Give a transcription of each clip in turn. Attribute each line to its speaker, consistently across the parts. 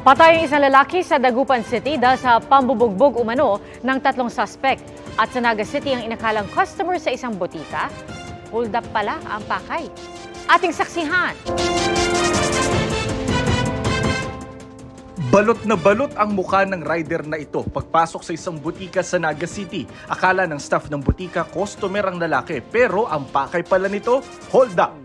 Speaker 1: Patay ang isang lalaki sa Dagupan City dahil sa pambubugbog umano ng 3 suspect. At sa Naga City ang inakalang customer sa isang botika, hold up pala ang pakay. Ating saksihan.
Speaker 2: Balot na balot ang mukha ng rider na ito pagpasok sa isang butika sa Naga City. Akala ng staff ng butika customer ang lalaki, pero ang pakay pala nito, hold up.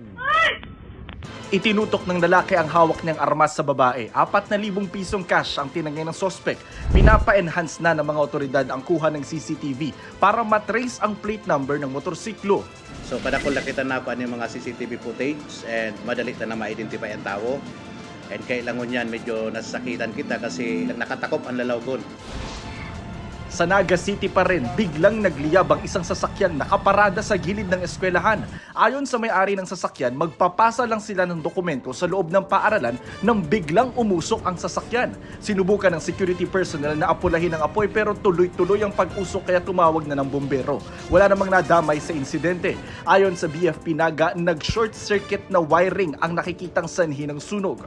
Speaker 2: Itinutok ng lalaki ang hawak niyang armas sa babae. 4,000 pisong cash ang tinangay ng suspect. Pinapa-enhance na ng mga otoridad ang kuha ng CCTV para matrace ang plate number ng motorsiklo.
Speaker 3: So padakulat na pa yung mga CCTV footage and madali na ma-identify ang tao. And kailangan yan medyo nasasakitan kita kasi nakatakop ang lalawgon.
Speaker 2: Sa Naga City pa rin, biglang nagliyab ang isang sasakyang nakaparada sa gilid ng eskwelahan. Ayon sa may-ari ng sasakyan, magpapasa lang sila ng dokumento sa loob ng paaralan nang biglang umusok ang sasakyan. Sinubukan ng security personnel na apulahin ang apoy pero tuloy-tuloy ang pag-usok kaya tumawag na ng bumbero. Wala namang nadamay sa insidente. Ayon sa BFP Naga, nag-short circuit na wiring ang nakikitang sanhi ng sunog.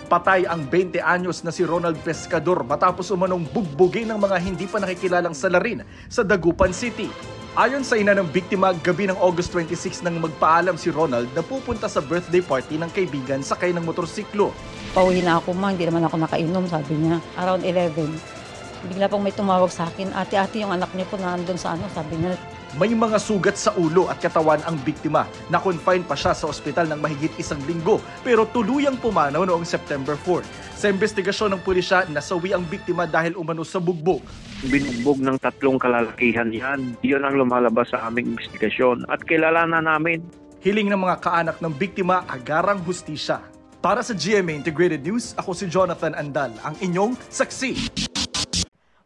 Speaker 2: Patay ang 20 anyos na si Ronald Pescador matapos umanong bugbugin ng mga hindi pa nakikilalang salarin sa Dagupan City. Ayon sa ina ng biktima, gabi ng August 26 nang magpaalam si Ronald na pupunta sa birthday party ng kaibigan sakay ng motorsiklo.
Speaker 4: Pauwi na ako, ma, hindi naman ako nakainom, sabi niya. Around 11. Bigla pong may tumawag sa akin, ate-ate yung anak niya po nandun sa sabi niya.
Speaker 2: May mga sugat sa ulo at katawan ang biktima. Na-confine pa siya sa ospital ng mahigit 1 linggo pero tuluyang pumanaw noong September 4. Sa investigasyon ng pulisya, nasawi ang biktima dahil umano sa bugbog.
Speaker 5: Binugbog ng 3 kalalakihan yan. Iyon ang lumalabas sa aming investigasyon at kilala na namin.
Speaker 2: Hiling ng mga kaanak ng biktima, agarang hustisya. Para sa GMA Integrated News, ako si Jonathan Andal, ang inyong saksi.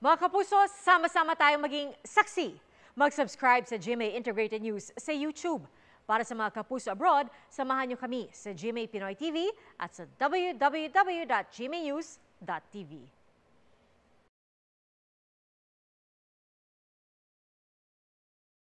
Speaker 1: Mga kapuso, sama-sama tayong maging saksi. Mag-subscribe sa GMA Integrated News sa YouTube. Para sa mga kapuso abroad, samahan niyo kami sa GMA Pinoy TV at sa www.gmanews.tv.